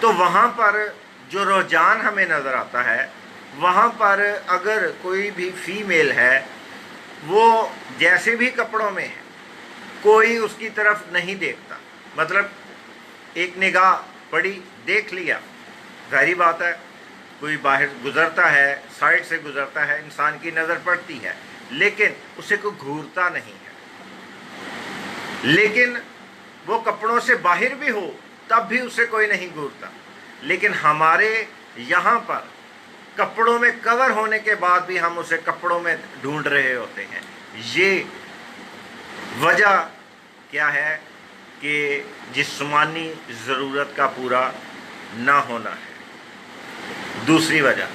تو وہاں پر جو رجحان ہمیں نظر آتا ہے، وہاں پر اگر کوئی بھی فیمیل ہے وہ جیسے بھی کپڑوں میں ہے کوئی اس کی طرف نہیں دیکھتا، مطلب ایک نگاہ پڑی دیکھ لیا، ظاہری بات ہے کوئی باہر گزرتا ہے، سائڈ سے گزرتا ہے، انسان کی نظر پڑتی ہے لیکن اسے کوئی گھورتا نہیں ہے۔ لیکن وہ کپڑوں سے باہر بھی ہو تب بھی اسے کوئی نہیں گھورتا، لیکن ہمارے یہاں پر کپڑوں میں کور ہونے کے بعد بھی ہم اسے کپڑوں میں ڈھونڈ رہے ہوتے ہیں۔ یہ وجہ کیا ہے کہ جسمانی ضرورت کا پورا نہ ہونا ہے۔ دوسری وجہ،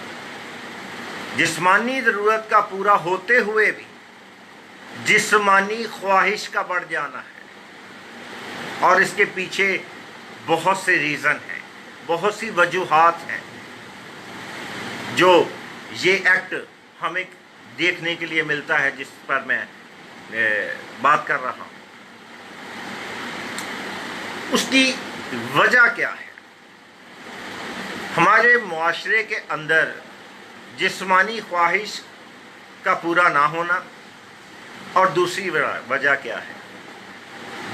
جسمانی ضرورت کا پورا ہوتے ہوئے بھی جسمانی خواہش کا بڑھ جانا ہے، اور اس کے پیچھے بہت سے ریزن ہیں، بہت سی وجوہات ہیں جو یہ ایکٹ ہمیں دیکھنے کے لیے ملتا ہے جس پر میں بات کر رہا ہوں۔ اس کی وجہ کیا ہے؟ ہمارے معاشرے کے اندر جسمانی خواہش کا پورا نہ ہونا، اور دوسری وجہ کیا ہے؟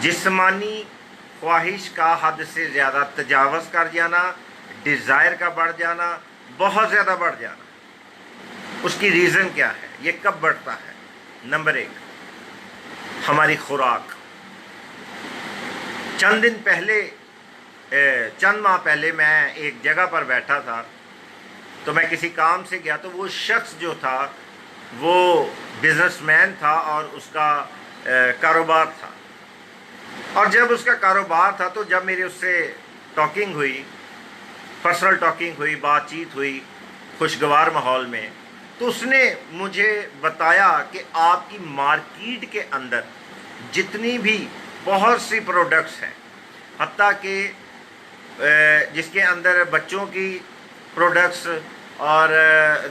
جسمانی خواہش کا حد سے زیادہ تجاوز کر جانا، ڈیزائر کا بڑھ جانا، بہت زیادہ بڑھ جانا۔ اس کی ریزن کیا ہے؟ یہ کب بڑھتا ہے؟ نمبر 1، ہماری خوراک۔ چند ماہ پہلے میں ایک جگہ پر بیٹھا تھا تو میں کسی کام سے گیا، تو وہ شخص جو تھا وہ بزنس مین تھا اور اس کا کاروبار تھا، اور جب اس کا کاروبار تھا تو جب میری اس سے ٹاکنگ ہوئی، پرسنل ٹاکنگ ہوئی، بات چیت ہوئی خوشگوار ماحول میں، تو اس نے مجھے بتایا کہ آپ کی مارکیٹ کے اندر جتنی بھی بہت سی پروڈکٹس ہیں، حتیٰ کہ جس کے اندر بچوں کی پروڈکٹس اور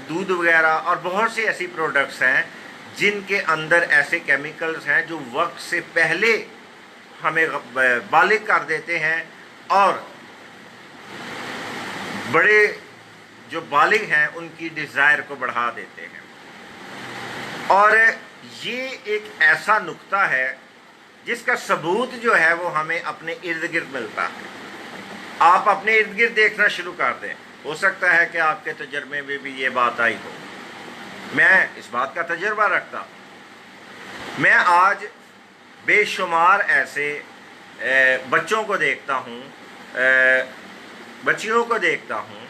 دودھ وغیرہ اور بہت سی ایسی پروڈکٹس ہیں جن کے اندر ایسے کیمیکلز ہیں جو وقت سے پہلے ہمیں بالغ کر دیتے ہیں، اور بڑے جو بالغ ہیں ان کی ڈیزائر کو بڑھا دیتے ہیں۔ اور یہ ایک ایسا نقطہ ہے جس کا ثبوت جو ہے وہ ہمیں اپنے ارد گرد ملتا ہے۔ آپ اپنے ارد گرد دیکھنا شروع کر دیں، ہو سکتا ہے کہ آپ کے تجربے میں بھی یہ بات آئی ہو۔ میں اس بات کا تجربہ رکھتا ہوں۔ میں آج بے شمار ایسے بچوں کو دیکھتا ہوں، بچیوں کو دیکھتا ہوں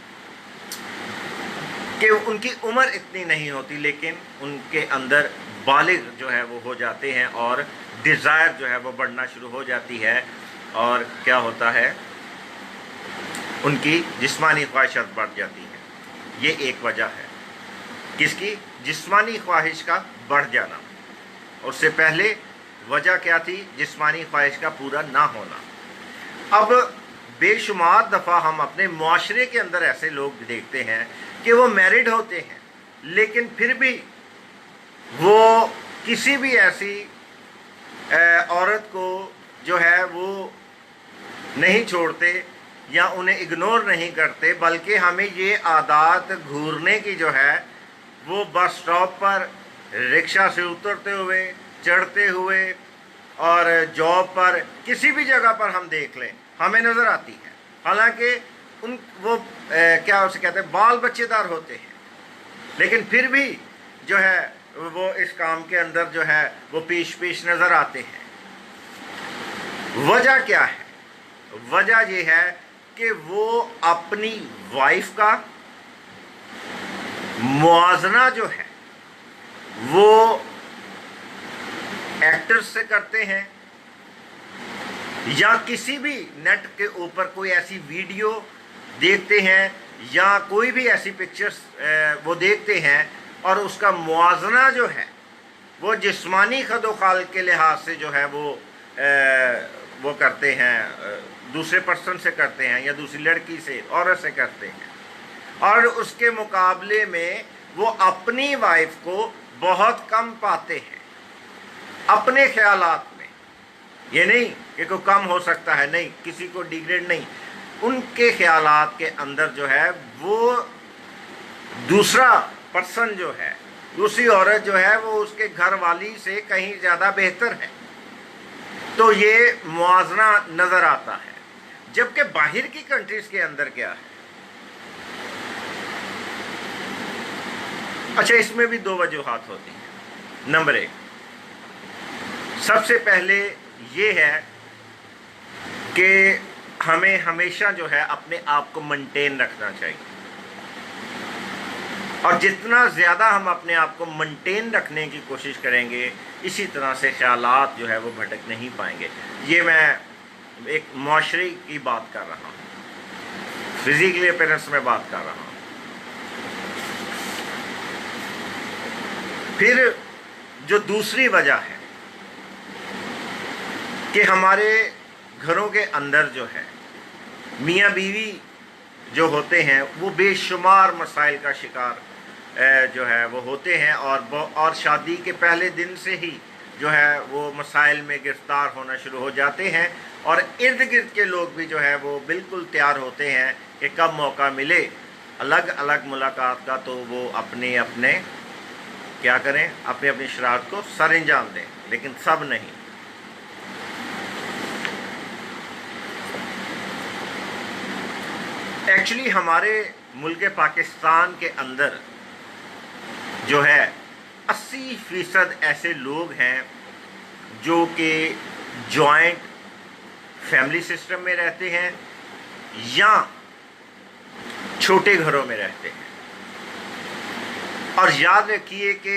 کہ ان کی عمر اتنی نہیں ہوتی لیکن ان کے اندر بالغ جو ہے وہ ہو جاتے ہیں، اور ڈیزائر جو ہے وہ بڑھنا شروع ہو جاتی ہے، اور کیا ہوتا ہے ان کی جسمانی خواہشات بڑھ جاتی ہیں۔ یہ ایک وجہ ہے کس کی؟ جسمانی خواہش کا بڑھ جانا۔ اور اس سے پہلے وجہ کیا تھی؟ جسمانی خواہش کا پورا نہ ہونا۔ اب بے شمار دفعہ ہم اپنے معاشرے کے اندر ایسے لوگ دیکھتے ہیں کہ وہ میرڈ ہوتے ہیں لیکن پھر بھی وہ کسی بھی ایسی عورت کو جو ہے وہ نہیں چھوڑتے یا انہیں اگنور نہیں کرتے، بلکہ ہمیں یہ عادات گھورنے کی جو ہے وہ بس سٹاپ پر رکشہ سے اترتے ہوئے، چڑھتے ہوئے، اور جاب پر کسی بھی جگہ پر ہم دیکھ لیں ہمیں نظر آتی ہے، حالانکہ وہ کیا اسے کہتے ہیں بال بچے دار ہوتے ہیں، لیکن پھر بھی جو ہے وہ اس کام کے اندر جو ہے وہ پیش نظر آتے ہیں۔ وجہ کیا ہے؟ وجہ یہ ہے کہ وہ اپنی وائف کا موازنہ جو ہے وہ ایکٹرز سے کرتے ہیں، یا کسی بھی نیٹ کے اوپر کوئی ایسی ویڈیو دیکھتے ہیں یا کوئی بھی ایسی پکچرز وہ دیکھتے ہیں، اور اس کا موازنہ جو ہے وہ جسمانی خد و خال کے لحاظ سے جو ہے وہ کرتے ہیں، دوسرے پرسن سے کرتے ہیں یا دوسری لڑکی سے، عورت سے کرتے ہیں، اور اس کے مقابلے میں وہ اپنی وائف کو بہت کم پاتے ہیں اپنے خیالات میں۔ یہ نہیں کہ کوئی کم ہو سکتا ہے، نہیں، کسی کو ڈیگریڈ نہیں، ان کے خیالات کے اندر جو ہے وہ دوسرا پرسن جو ہے، دوسری عورت جو ہے وہ اس کے گھر والی سے کہیں زیادہ بہتر ہے، تو یہ موازنہ نظر آتا ہے۔ جبکہ باہر کی کنٹریز کے اندر کیا ہے؟ اچھا، اس میں بھی دو وجوہات ہوتی ہیں۔ نمبر ایک، سب سے پہلے یہ ہے کہ ہمیں ہمیشہ جو ہے اپنے آپ کو مینٹین رکھنا چاہیے، اور جتنا زیادہ ہم اپنے آپ کو مینٹین رکھنے کی کوشش کریں گے، اسی طرح سے خیالات جو ہے وہ بھٹک نہیں پائیں گے۔ یہ میں ایک معاشرے کی بات کر رہا ہوں، فزیکلی اپیرنس میں بات کر رہا ہوں۔ پھر جو دوسری وجہ ہے کہ ہمارے گھروں کے اندر جو ہے میاں بیوی جو ہوتے ہیں وہ بے شمار مسائل کا شکار جو ہے وہ ہوتے ہیں، اور شادی کے پہلے دن سے ہی جو ہے وہ مسائل میں گرفتار ہونا شروع ہو جاتے ہیں، اور ارد گرد کے لوگ بھی جو ہے وہ بالکل تیار ہوتے ہیں کہ کب موقع ملے الگ الگ ملاقات کا تو وہ اپنے کیا کریں، اپنی شرارت کو سر انجام دیں، لیکن سب نہیں۔ ایکچولی ہمارے ملک پاکستان کے اندر جو ہے 80% ایسے لوگ ہیں جو کہ جوائنٹ فیملی سسٹم میں رہتے ہیں یا چھوٹے گھروں میں رہتے ہیں، اور یاد رکھیے کہ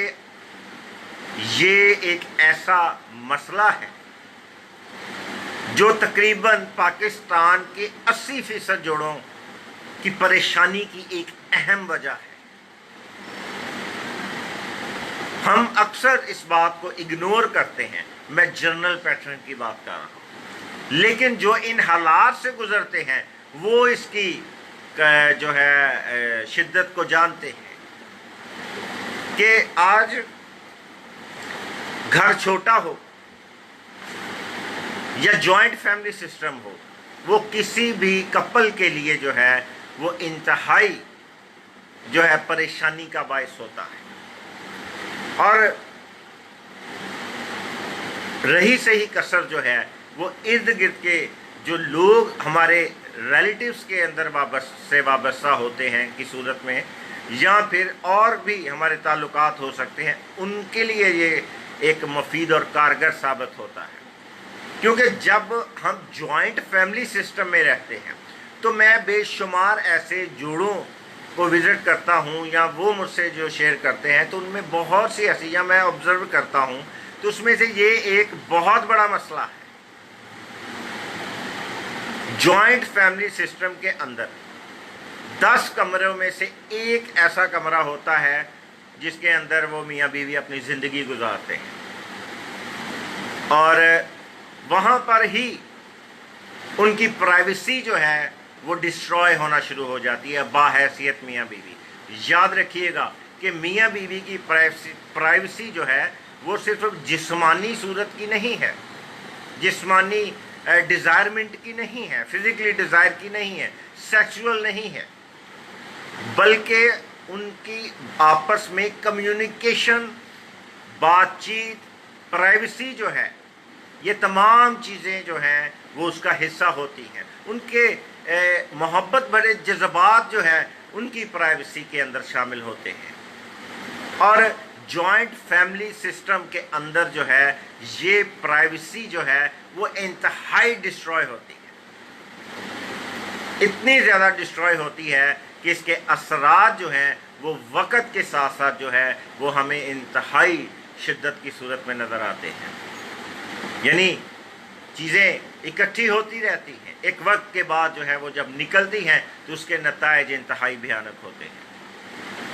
یہ ایک ایسا مسئلہ ہے جو تقریباً پاکستان کے 80% جوڑوں کی پریشانی کی ایک اہم وجہ ہے۔ ہم اکثر اس بات کو اگنور کرتے ہیں، میں جنرل پیٹرن کی بات کر رہا ہوں، لیکن جو ان حالات سے گزرتے ہیں وہ اس کی جو ہے شدت کو جانتے ہیں کہ آج گھر چھوٹا ہو یا جوائنٹ فیملی سسٹم ہو، وہ کسی بھی کپل کے لیے جو ہے وہ انتہائی جو ہے پریشانی کا باعث ہوتا ہے۔ اور رہی صحیح کسر جو ہے وہ ارد گرد کے جو لوگ ہمارے ریلیٹیوز کے اندر وابستہ ہوتے ہیں کی صورت میں، یا پھر اور بھی ہمارے تعلقات ہو سکتے ہیں، ان کے لیے یہ ایک مفید اور کارگر ثابت ہوتا ہے۔ کیونکہ جب ہم جوائنٹ فیملی سسٹم میں رہتے ہیں تو میں بے شمار ایسے جوڑوں کو وزٹ کرتا ہوں یا وہ مجھ سے جو شیئر کرتے ہیں، تو ان میں بہت سی ایسی یا میں آبزرو کرتا ہوں، تو اس میں سے یہ ایک بہت بڑا مسئلہ ہے۔ جوائنٹ فیملی سسٹم کے اندر 10 کمروں میں سے ایک ایسا کمرہ ہوتا ہے جس کے اندر وہ میاں بیوی اپنی زندگی گزارتے ہیں، اور وہاں پر ہی ان کی پرائیویسی جو ہے وہ ڈسٹروائے ہونا شروع ہو جاتی ہے باحیثیت میاں بیوی۔ یاد رکھیے گا کہ میاں بیوی کی پرائیویسی جو ہے وہ صرف جسمانی صورت کی نہیں ہے، جسمانی ڈیزائرمنٹ کی نہیں ہے، فزیکلی ڈیزائر کی نہیں ہے، سیکسول نہیں ہے، بلکہ ان کی آپس میں کمیونیکیشن، بات چیت، پرائیویسی جو ہے، یہ تمام چیزیں جو ہیں وہ اس کا حصہ ہوتی ہیں۔ ان کے محبت بھرے جذبات جو ہیں ان کی پرائیویسی کے اندر شامل ہوتے ہیں، اور جوائنٹ فیملی سسٹم کے اندر جو ہے یہ پرائیویسی جو ہے وہ انتہائی ڈسٹروائے ہوتی ہے، اتنی زیادہ ڈسٹروائے ہوتی ہے کہ اس کے اثرات جو ہیں وہ وقت کے ساتھ ساتھ جو ہے وہ ہمیں انتہائی شدت کی صورت میں نظر آتے ہیں۔ یعنی چیزیں اکٹھی ہوتی رہتی ہیں، ایک وقت کے بعد جو ہے وہ جب نکلتی ہیں تو اس کے نتائج انتہائی بھیانک ہوتے ہیں۔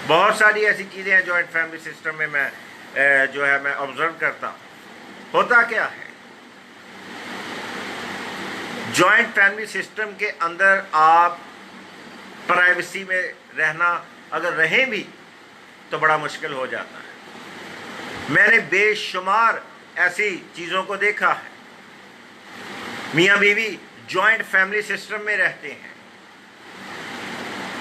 بہت ساری ایسی چیزیں ہیں جوائنٹ فیملی سسٹم میں جو ہے میں آبزرو کرتا ہوں۔ ہوتا کیا ہے، جوائنٹ فیملی سسٹم کے اندر آپ پرائیویسی میں رہنا اگر رہیں بھی تو بڑا مشکل ہو جاتا ہے۔ میں نے بے شمار ایسی چیزوں کو دیکھا ہے، میاں بیوی جوائنٹ فیملی سسٹم میں رہتے ہیں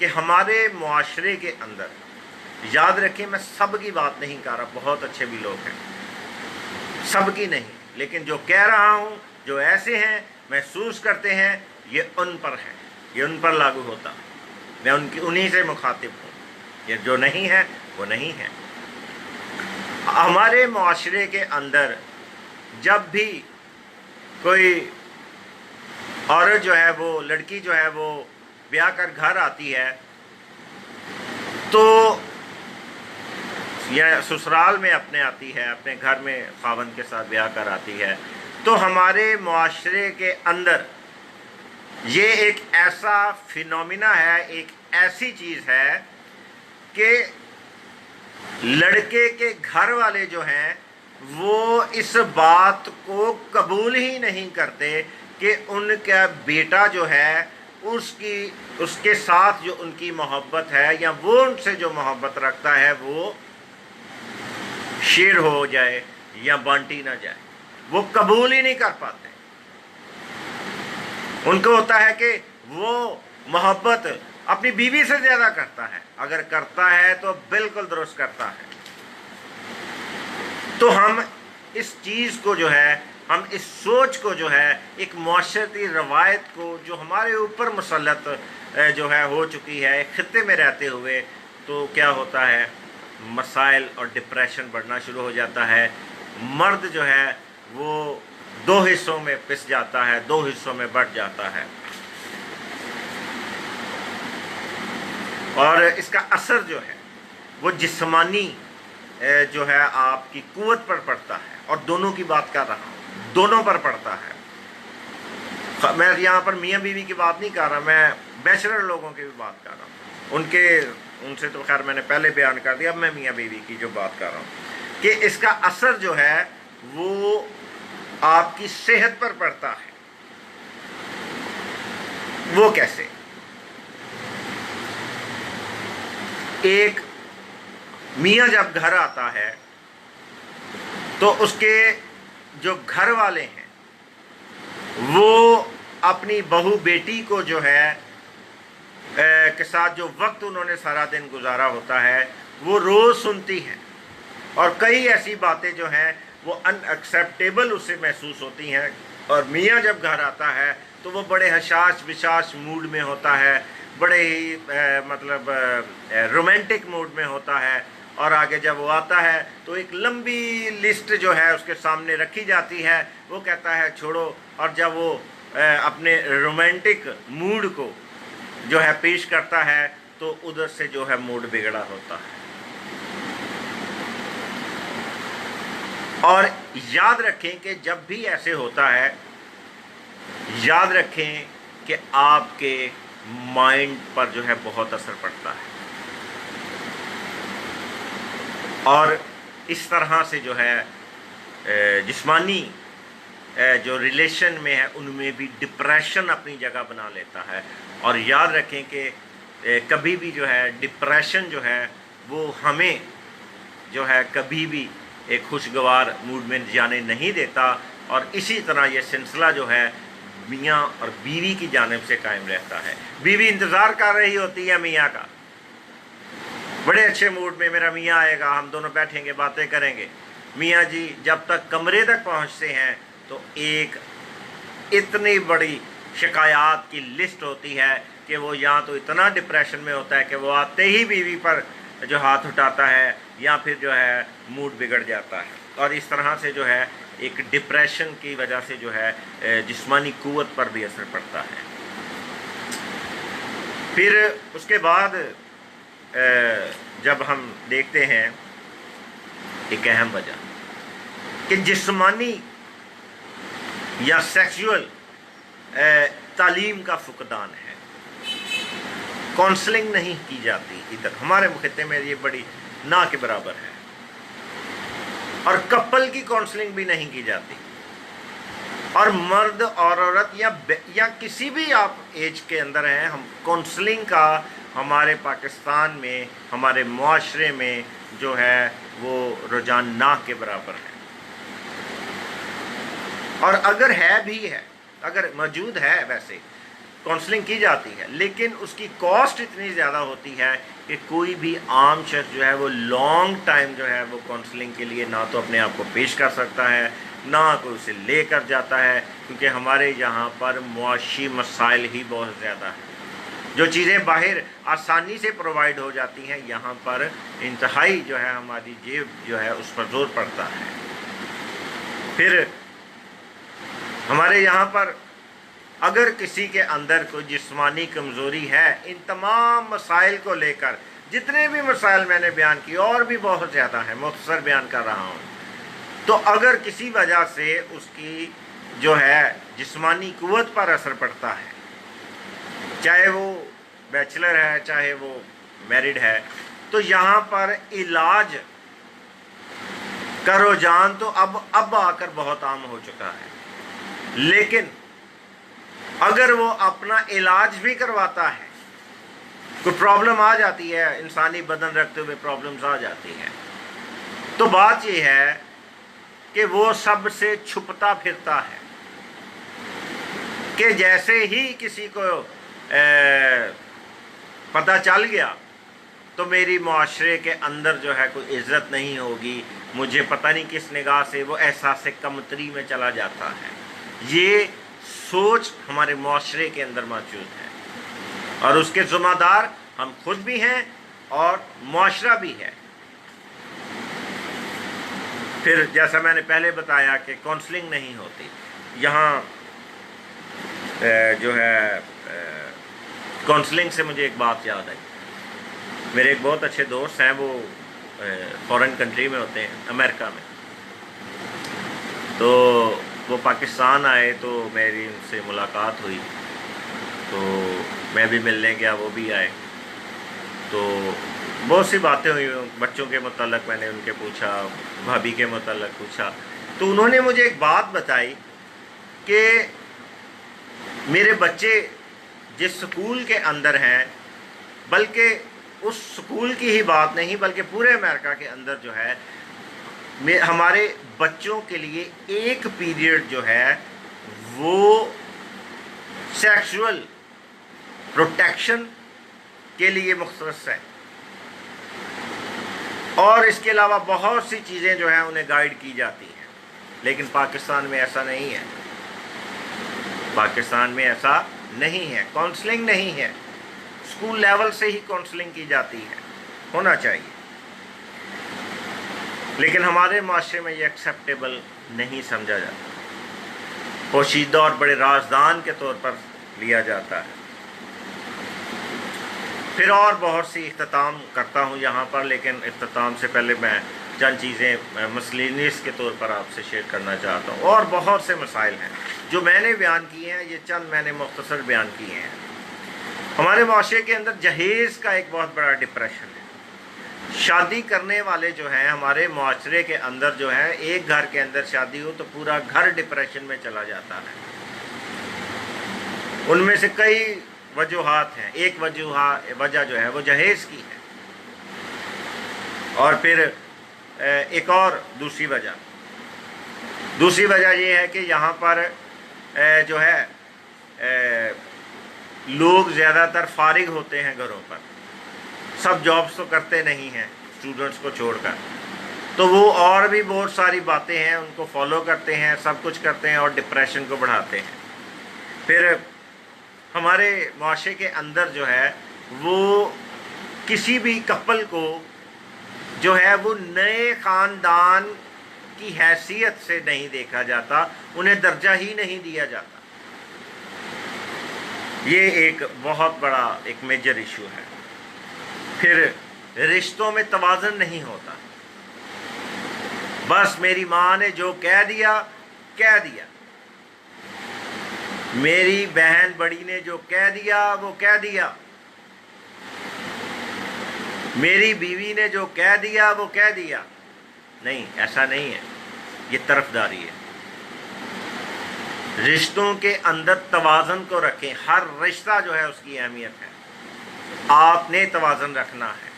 کہ ہمارے معاشرے کے اندر، یاد رکھیں میں سب کی بات نہیں کر رہا، بہت اچھے بھی لوگ ہیں، سب کی نہیں، لیکن جو کہہ رہا ہوں جو ایسے ہیں محسوس کرتے ہیں یہ ان پر ہے، یہ ان پر لاگو ہوتا، میں انہی سے مخاطب ہوں، یہ جو نہیں ہے وہ نہیں ہے۔ ہمارے معاشرے کے اندر جب بھی کوئی عورت جو ہے وہ لڑکی جو ہے وہ بیاہ کر گھر آتی ہے تو یا سسرال میں اپنے آتی ہے، اپنے گھر میں خاوند کے ساتھ بیاہ کر آتی ہے، تو ہمارے معاشرے کے اندر یہ ایک ایسا فینومینا ہے، ایک ایسی چیز ہے کہ لڑکے کے گھر والے جو ہیں وہ اس بات کو قبول ہی نہیں کرتے کہ ان کا بیٹا جو ہے اس کے ساتھ جو ان کی محبت ہے یا وہ ان سے جو محبت رکھتا ہے وہ شیئر ہو جائے یا بانٹی نہ جائے، وہ قبول ہی نہیں کر پاتے۔ ان کو ہوتا ہے کہ وہ محبت اپنی بیوی سے زیادہ کرتا ہے، اگر کرتا ہے تو بالکل درست کرتا ہے۔ تو ہم اس چیز کو جو ہے، ہم اس سوچ کو جو ہے، ایک معاشرتی روایت کو جو ہمارے اوپر مسلط جو ہے ہو چکی ہے خطے میں رہتے ہوئے، تو کیا ہوتا ہے مسائل اور ڈپریشن بڑھنا شروع ہو جاتا ہے۔ مرد جو ہے وہ دو حصوں میں پس جاتا ہے، دو حصوں میں بٹ جاتا ہے، اور اس کا اثر جو ہے وہ جسمانی جو ہے آپ کی قوت پر پڑتا ہے، اور دونوں کی بات کر رہا ہوں، دونوں پر پڑتا ہے۔ میں یہاں پر میاں بیوی کی بات نہیں کر رہا، میں بیچلر لوگوں کی بھی بات کر رہا ہوں، ان سے تو خیر میں نے پہلے بیان کر دیا، اب میں میاں بیوی کی جو بات کر رہا ہوں کہ اس کا اثر جو ہے وہ آپ کی صحت پر پڑتا ہے۔ وہ کیسے؟ ایک میاں جب گھر آتا ہے تو اس کے جو گھر والے ہیں وہ اپنی بہو بیٹی کو جو ہے کے ساتھ جو وقت انہوں نے سارا دن گزارا ہوتا ہے وہ روز سنتی ہیں، اور کئی ایسی باتیں جو ہیں وہ ان ایکسیپٹیبل اسے محسوس ہوتی ہیں، اور میاں جب گھر آتا ہے تو وہ بڑے حشاش بشاش موڈ میں ہوتا ہے، بڑے ہی مطلب رومانٹک موڈ میں ہوتا ہے، اور آگے جب وہ آتا ہے تو ایک لمبی لسٹ جو ہے اس کے سامنے رکھی جاتی ہے، وہ کہتا ہے چھوڑو، اور جب وہ اپنے رومانٹک موڈ کو جو ہے پیش کرتا ہے تو ادھر سے جو ہے موڈ بگڑا ہوتا ہے۔ اور یاد رکھیں کہ جب بھی ایسے ہوتا ہے، یاد رکھیں کہ آپ کے مائنڈ پر جو ہے بہت اثر پڑتا ہے، اور اس طرح سے جو ہے جسمانی جو ریلیشن میں ہے ان میں بھی ڈپریشن اپنی جگہ بنا لیتا ہے۔ اور یاد رکھیں کہ کبھی بھی جو ہے ڈپریشن جو ہے وہ ہمیں جو ہے کبھی بھی ایک خوشگوار موڈ میں جانے نہیں دیتا، اور اسی طرح یہ سلسلہ جو ہے میاں اور بیوی کی جانب سے قائم رہتا ہے۔ بیوی انتظار کر رہی ہوتی ہے میاں کا، بڑے اچھے موڈ میں میرا میاں آئے گا، ہم دونوں بیٹھیں گے باتیں کریں گے۔ میاں جی جب تک کمرے تک پہنچتے ہیں تو ایک اتنی بڑی شکایات کی لسٹ ہوتی ہے کہ وہ یا تو اتنا ڈپریشن میں ہوتا ہے کہ وہ آتے ہی بیوی پر جو ہاتھ اٹھاتا ہے، یا پھر جو ہے موڈ بگڑ جاتا ہے، اور اس طرح سے جو ہے ایک ڈپریشن کی وجہ سے جو ہے جسمانی قوت پر بھی اثر پڑتا ہے۔ پھر اس کے بعد جب ہم دیکھتے ہیں ایک اہم وجہ کہ جسمانی یا سیکسول تعلیم کا فقدان ہے، کونسلنگ نہیں کی جاتی ادھر ہمارے خطے میں، یہ بڑی نہ کے برابر ہے، اور کپل کی کونسلنگ بھی نہیں کی جاتی، اور مرد اور عورت یا کسی بھی آپ ایج کے اندر ہیں، ہم کونسلنگ کا ہمارے پاکستان میں ہمارے معاشرے میں جو ہے وہ رجحان نہ کے برابر ہے، اور اگر ہے بھی ہے، اگر موجود ہے ویسے کاؤنسلنگ کی جاتی ہے، لیکن اس کی کاسٹ اتنی زیادہ ہوتی ہے کہ کوئی بھی عام شخص جو ہے وہ لانگ ٹائم جو ہے وہ کاؤنسلنگ کے لیے نہ تو اپنے آپ کو پیش کر سکتا ہے، نہ کوئی اسے لے کر جاتا ہے، کیونکہ ہمارے یہاں پر معاشی مسائل ہی بہت زیادہ ہیں۔ جو چیزیں باہر آسانی سے پرووائڈ ہو جاتی ہیں، یہاں پر انتہائی جو ہے ہماری جیب جو ہے اس پر زور پڑتا ہے۔ پھر ہمارے یہاں پر اگر کسی کے اندر کوئی جسمانی کمزوری ہے، ان تمام مسائل کو لے کر جتنے بھی مسائل میں نے بیان کیے اور بھی بہت زیادہ ہیں، مختصر بیان کر رہا ہوں، تو اگر کسی وجہ سے اس کی جو ہے جسمانی قوت پر اثر پڑتا ہے، چاہے وہ بیچلر ہے چاہے وہ میرڈ ہے، تو یہاں پر علاج کا رجحان تو اب آ کر بہت عام ہو چکا ہے، لیکن اگر وہ اپنا علاج بھی کرواتا ہے، کوئی پرابلم آ جاتی ہے، انسانی بدن رکھتے ہوئے پرابلمز آ جاتی ہیں، تو بات یہ ہے کہ وہ سب سے چھپتا پھرتا ہے، کہ جیسے ہی کسی کو پتہ چل گیا تو میری معاشرے کے اندر جو ہے کوئی عزت نہیں ہوگی، مجھے پتہ نہیں کس نگاہ سے وہ احساس کمتری میں چلا جاتا ہے۔ یہ سوچ ہمارے معاشرے کے اندر موجود ہے، اور اس کے ذمہ دار ہم خود بھی ہیں اور معاشرہ بھی ہے۔ پھر جیسا میں نے پہلے بتایا کہ کاؤنسلنگ نہیں ہوتی یہاں، جو ہے کاؤنسلنگ سے مجھے ایک بات یاد آئی۔ میرے ایک بہت اچھے دوست ہیں، وہ فورن کنٹری میں ہوتے ہیں، امریکہ میں، تو وہ پاکستان آئے تو میری ان سے ملاقات ہوئی، تو میں بھی ملنے گیا، وہ بھی آئے، تو بہت سی باتیں ہوئی، بچوں کے متعلق میں نے ان کے پوچھا، بھابھی کے متعلق پوچھا، تو انہوں نے مجھے ایک بات بتائی کہ میرے بچے جس سکول کے اندر ہیں، بلکہ اس سکول کی ہی بات نہیں بلکہ پورے امریکہ کے اندر جو ہے ہمارے بچوں کے لیے ایک پیریڈ جو ہے وہ سیکشول پروٹیکشن کے لیے مختص ہے، اور اس کے علاوہ بہت سی چیزیں جو ہیں انہیں گائیڈ کی جاتی ہیں، لیکن پاکستان میں ایسا نہیں ہے، پاکستان میں ایسا نہیں ہے، کاؤنسلنگ نہیں ہے، اسکول لیول سے ہی کاؤنسلنگ کی جاتی ہے، ہونا چاہیے، لیکن ہمارے معاشرے میں یہ ایکسیپٹیبل نہیں سمجھا جاتا، پوشیدہ اور بڑے رازدان کے طور پر لیا جاتا ہے۔ پھر اور بہت سی اختتام کرتا ہوں یہاں پر، لیکن اختتام سے پہلے میں چند چیزیں مسلینیس کے طور پر آپ سے شیئر کرنا چاہتا ہوں، اور بہت سے مسائل ہیں جو میں نے بیان کیے ہیں، یہ چند میں نے مختصر بیان کیے ہیں۔ ہمارے معاشرے کے اندر جہیز کا ایک بہت بڑا ڈپریشن ہے، شادی کرنے والے جو ہیں ہمارے معاشرے کے اندر جو ہیں، ایک گھر کے اندر شادی ہو تو پورا گھر ڈپریشن میں چلا جاتا ہے، ان میں سے کئی وجوہات ہیں، ایک وجہ جو ہے وہ جہیز کی ہے، اور پھر ایک اور دوسری وجہ یہ ہے کہ یہاں پر جو ہے لوگ زیادہ تر فارغ ہوتے ہیں گھروں پر، سب جابس تو کرتے نہیں ہیں اسٹوڈنٹس کو چھوڑ کر، تو وہ اور بھی بہت ساری باتیں ہیں ان کو فالو کرتے ہیں، سب کچھ کرتے ہیں اور ڈپریشن کو بڑھاتے ہیں۔ پھر ہمارے معاشرے کے اندر جو ہے وہ کسی بھی کپل کو جو ہے وہ نئے خاندان کی حیثیت سے نہیں دیکھا جاتا، انہیں درجہ ہی نہیں دیا جاتا، یہ ایک بہت بڑا ایک میجر ایشو ہے۔ پھر رشتوں میں توازن نہیں ہوتا، بس میری ماں نے جو کہہ دیا کہہ دیا، میری بہن بڑی نے جو کہہ دیا وہ کہہ دیا، میری بیوی نے جو کہہ دیا وہ کہہ دیا، نہیں، ایسا نہیں ہے، یہ طرفداری ہے۔ رشتوں کے اندر توازن کو رکھیں، ہر رشتہ جو ہے اس کی اہمیت ہے، آپ نے توازن رکھنا ہے۔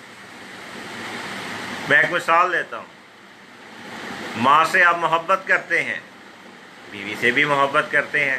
میں ایک مثال دیتا ہوں، ماں سے آپ محبت کرتے ہیں، بیوی سے بھی محبت کرتے ہیں،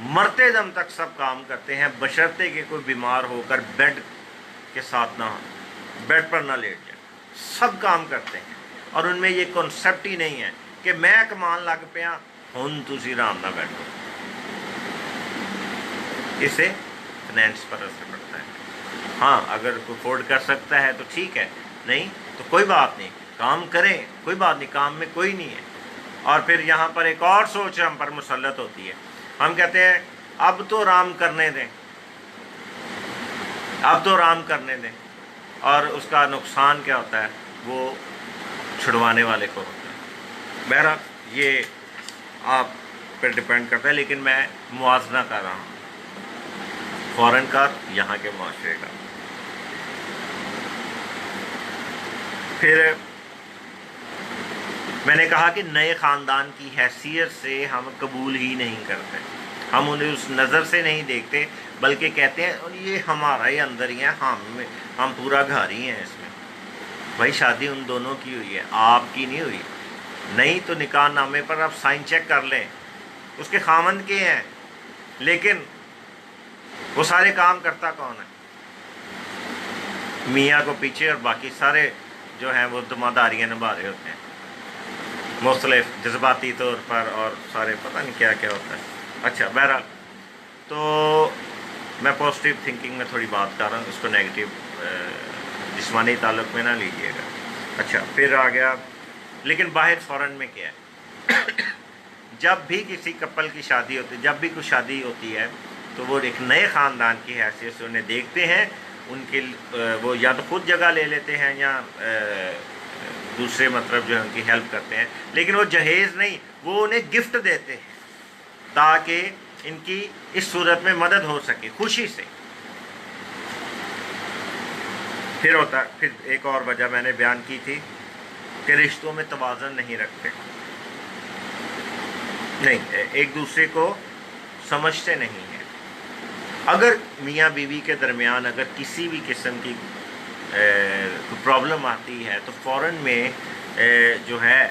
مرتے دم تک سب کام کرتے ہیں، بشرطے کہ کوئی بیمار ہو کر بیڈ کے ساتھ نہ، بیڈ پر نہ لیٹ جائے، سب کام کرتے ہیں، اور ان میں یہ کنسیپٹ ہی نہیں ہے کہ میں کمان لگ پیا ہن تسی آرام نہ بیٹھو۔ اس سے فائنینس پر اثر پڑتا ہے۔ ہاں اگر کوئی افورڈ کر سکتا ہے تو ٹھیک ہے، نہیں تو کوئی بات نہیں، کام کریں، کوئی بات نہیں، کام میں کوئی نہیں ہے۔ اور پھر یہاں پر ایک اور سوچ ہم پر مسلط ہوتی ہے، ہم کہتے ہیں اب تو آرام کرنے دیں، اب تو آرام کرنے دیں، اور اس کا نقصان کیا ہوتا ہے وہ چھڑوانے والے کو ہوتا ہے۔ بہرحال یہ آپ پر ڈپینڈ کرتا ہے، لیکن میں موازنہ کر رہا ہوں فورن کا، یہاں کے معاشرے کا۔ پھر میں نے کہا کہ نئے خاندان کی حیثیت سے ہم قبول ہی نہیں کرتے، ہم انہیں اس نظر سے نہیں دیکھتے، بلکہ کہتے ہیں یہ ہمارا ہی اندر ہی ہے، ہم پورا گھر ہی ہیں اس میں۔ بھائی شادی ان دونوں کی ہوئی ہے، آپ کی نہیں ہوئی، نہیں تو نکاح نامے پر آپ سائن چیک کر لیں، اس کے خامند کے ہیں، لیکن وہ سارے کام کرتا کون ہے؟ میاں کو پیچھے، اور باقی سارے جو ہیں وہ ذمہ داریاں نبھا رہے ہوتے ہیں، مختلف جذباتی طور پر، اور سارے پتہ نہیں کیا کیا ہوتا ہے۔ اچھا بہرحال تو میں پازیٹیو تھنکنگ میں تھوڑی بات کر رہا ہوں، اس کو نیگیٹو جسمانی تعلق میں نہ لیجیے گا۔ اچھا پھر آ گیا، لیکن باہر فورن میں کیا ہے؟ جب بھی کسی کپل کی شادی ہوتی ہے، جب بھی کوئی شادی ہوتی ہے تو وہ ایک نئے خاندان کی حیثیت سے انہیں دیکھتے ہیں، ان کے وہ یا تو خود جگہ لے لیتے ہیں یا دوسرے مطلب جو ہے ان کی ہیلپ کرتے ہیں، لیکن وہ جہیز نہیں، وہ انہیں گفٹ دیتے ہیں تاکہ ان کی اس صورت میں مدد ہو سکے خوشی سے۔ پھر ایک اور وجہ میں نے بیان کی تھی کہ رشتوں میں توازن نہیں رکھتے، نہیں، ایک دوسرے کو سمجھتے نہیں ہیں۔ اگر میاں بیوی کے درمیان اگر کسی بھی قسم کی پرابلم آتی ہے تو فوراً میں جو ہے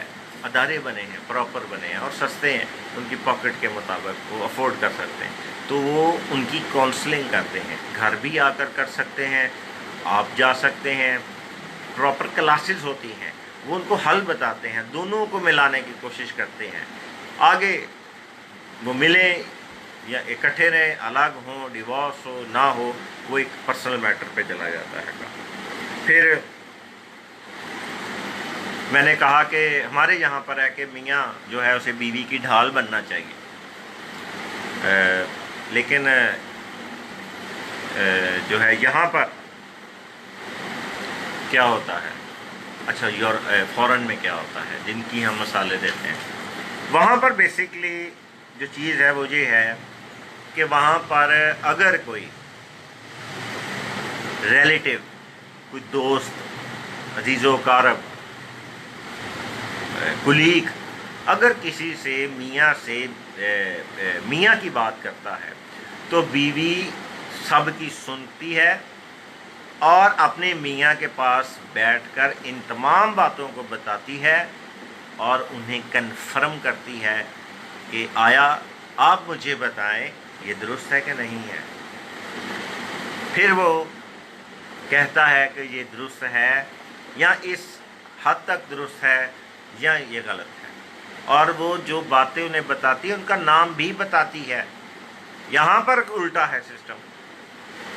ادارے بنے ہیں، پراپر بنے ہیں اور سستے ہیں، ان کی پاکٹ کے مطابق وہ افورڈ کر سکتے ہیں، تو وہ ان کی کونسلنگ کرتے ہیں، گھر بھی آ کر سکتے ہیں، آپ جا سکتے ہیں، پراپر کلاسز ہوتی ہیں، وہ ان کو حل بتاتے ہیں، دونوں کو ملانے کی کوشش کرتے ہیں، آگے وہ ملیں یا اکٹھے رہیں، الگ ہوں، ڈیورس ہو نہ ہو، وہ ایک پرسنل میٹر پہ چلا جاتا ہے۔ پھر میں نے کہا کہ ہمارے یہاں پر ہے کہ میاں جو ہے اسے بیوی کی ڈھال بننا چاہیے، لیکن جو ہے یہاں پر کیا ہوتا ہے، اچھا فورن میں کیا ہوتا ہے جن کی ہم مثالیں دیتے ہیں، وہاں پر بیسکلی جو چیز ہے وہ یہ ہے کہ وہاں پر اگر کوئی ریلیٹیو، کوئی دوست، عزیز و اقارب، کلیگ اگر کسی سے میاں کی بات کرتا ہے تو بیوی سب کی سنتی ہے اور اپنے میاں کے پاس بیٹھ کر ان تمام باتوں کو بتاتی ہے اور انہیں کنفرم کرتی ہے کہ آیا آپ مجھے بتائیں یہ درست ہے کہ نہیں ہے۔ پھر وہ کہتا ہے کہ یہ درست ہے یا اس حد تک درست ہے یا یہ غلط ہے، اور وہ جو باتیں انہیں بتاتی ہے ان کا نام بھی بتاتی ہے۔ یہاں پر الٹا ہے سسٹم،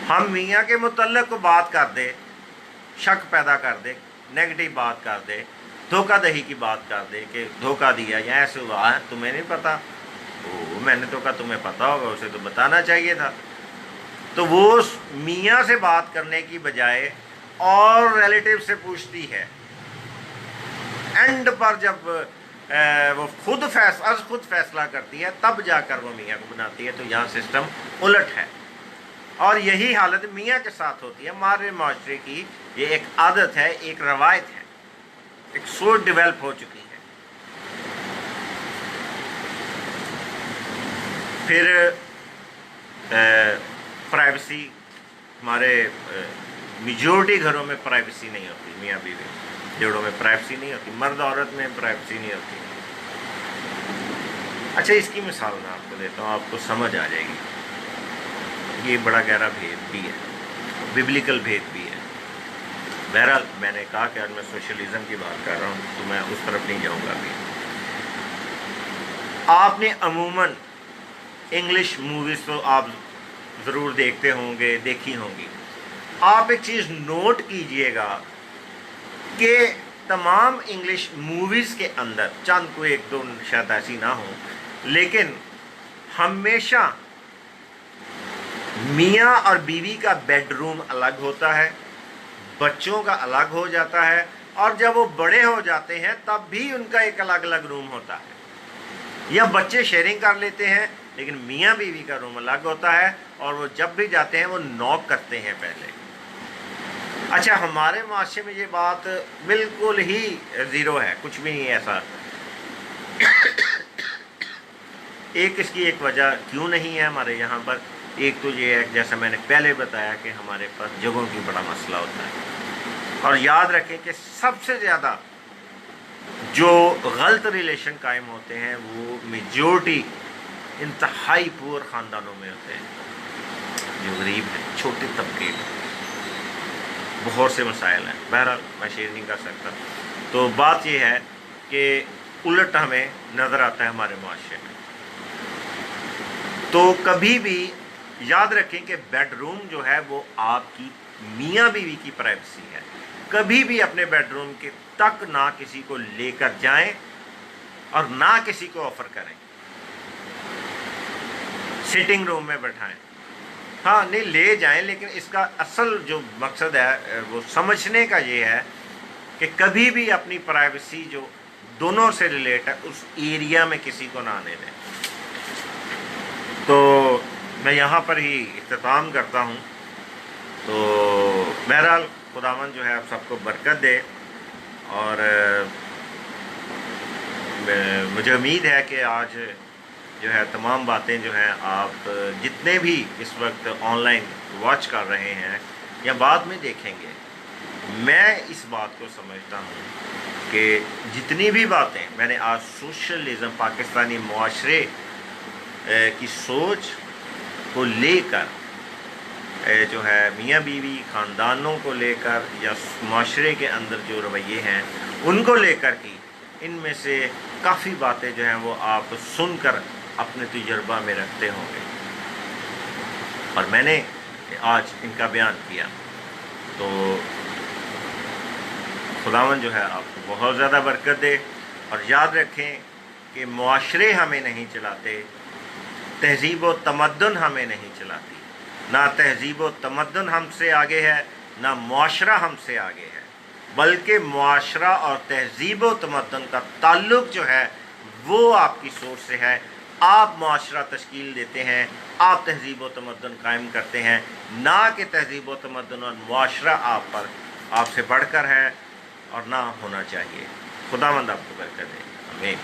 ہم میاں کے متعلق کو بات کر دے، شک پیدا کر دے، نیگیٹو بات کر دے، دھوکہ دہی کی بات کر دے کہ دھوکہ دیا یا ایسے ہوا ہے، تمہیں نہیں پتا، میں نے تو کہا تمہیں پتا ہوگا، اسے تو بتانا چاہیے تھا۔ تو وہ میاں سے بات کرنے کی بجائے اور ریلیٹیو سے پوچھتی ہے، اینڈ پر جب وہ خود فیصلہ کرتی ہے تب جا کر وہ میاں کو بناتی ہے۔ تو یہاں سسٹم الٹ ہے، اور یہی حالت میاں کے ساتھ ہوتی ہے۔ ہمارے معاشرے کی یہ ایک عادت ہے، ایک روایت ہے، ایک سوچ ڈیولپ ہو چکی ہے۔ پھر پرائیویسی، ہمارے میجورٹی گھروں میں پرائیویسی نہیں ہوتی، میاں بیوی جوڑوں میں پرائیویسی نہیں ہوتی، مرد عورت میں پرائیویسی نہیں ہوتی۔ اچھا اس کی مثال میں آپ کو دیتا ہوں، آپ کو سمجھ آ جائے گی، یہ بڑا گہرا بھید بھی ہے، ببلیکل بھید بھی ہے۔ بہرحال میں نے کہا کہ آج میں سوشلزم کی بات کر رہا ہوں تو میں اس طرف نہیں جاؤں گا ابھی۔ آپ نے عموماً انگلش موویز تو آپ ضرور دیکھتے ہوں گے، دیکھی ہوں گی۔ آپ ایک چیز نوٹ کیجئے گا کہ تمام انگلش موویز کے اندر، چند کوئی ایک دو شاید ایسی نہ ہوں، لیکن ہمیشہ میاں اور بیوی کا بیڈ روم الگ ہوتا ہے، بچوں کا الگ ہو جاتا ہے، اور جب وہ بڑے ہو جاتے ہیں تب بھی ان کا ایک الگ الگ روم ہوتا ہے، یا بچے شیئرنگ کر لیتے ہیں لیکن میاں بیوی کا روم الگ ہوتا ہے، اور وہ جب بھی جاتے ہیں وہ نوک کرتے ہیں پہلے۔ اچھا ہمارے معاشرے میں یہ بات بالکل ہی زیرو ہے، کچھ بھی نہیں ایسا۔ اس کی ایک وجہ کیوں نہیں ہے ہمارے یہاں پر، ایک تو یہ ہے جیسا میں نے پہلے بتایا کہ ہمارے پاس جگہوں کی بڑا مسئلہ ہوتا ہے، اور یاد رکھیں کہ سب سے زیادہ جو غلط ریلیشن قائم ہوتے ہیں وہ میجورٹی انتہائی پور خاندانوں میں ہوتے ہیں، جو غریب ہیں، چھوٹے طبقے میں۔ بہت سے مسائل ہیں، بہرحال میں شیئر نہیں کر سکتا۔ تو بات یہ ہے کہ الٹ ہمیں نظر آتا ہے ہمارے معاشرے میں۔ تو کبھی بھی یاد رکھیں کہ بیڈ روم جو ہے وہ آپ کی میاں بیوی کی پرائیویسی ہے، کبھی بھی اپنے بیڈ روم کے تک نہ کسی کو لے کر جائیں اور نہ کسی کو آفر کریں، سٹنگ روم میں بٹھائیں، ہاں نہیں لے جائیں، لیکن اس کا اصل جو مقصد ہے وہ سمجھنے کا یہ ہے کہ کبھی بھی اپنی پرائیویسی جو دونوں سے ریلیٹ ہے اس ایریا میں کسی کو نہ آنے دیں۔ تو میں یہاں پر ہی اختتام کرتا ہوں۔ تو بہرحال خداوند جو ہے آپ سب کو برکت دے، اور مجھے امید ہے کہ آج جو ہے تمام باتیں جو ہیں آپ جتنے بھی اس وقت آن لائن واچ کر رہے ہیں یا بعد میں دیکھیں گے، میں اس بات کو سمجھتا ہوں کہ جتنی بھی باتیں میں نے آج سوشلزم، پاکستانی معاشرے کی سوچ کو لے کر، جو ہے میاں بیوی خاندانوں کو لے کر یا معاشرے کے اندر جو رویے ہیں ان کو لے کر کی، ان میں سے کافی باتیں جو ہیں وہ آپ سن کر اپنے تجربہ میں رکھتے ہوں گے، اور میں نے آج ان کا بیان کیا۔ تو خداوند جو ہے آپ کو بہت زیادہ برکت دے، اور یاد رکھیں کہ معاشرے ہمیں نہیں چلاتے، تہذیب و تمدن ہمیں نہیں چلاتی، نہ تہذیب و تمدن ہم سے آگے ہے، نہ معاشرہ ہم سے آگے ہے، بلکہ معاشرہ اور تہذیب و تمدن کا تعلق جو ہے وہ آپ کی سوچ سے ہے۔ آپ معاشرہ تشکیل دیتے ہیں، آپ تہذیب و تمدن قائم کرتے ہیں، نہ کہ تہذیب و تمدن اور معاشرہ آپ سے بڑھ کر ہے اور نہ ہونا چاہیے۔ خداوند آپ کو برکت دے، آمین۔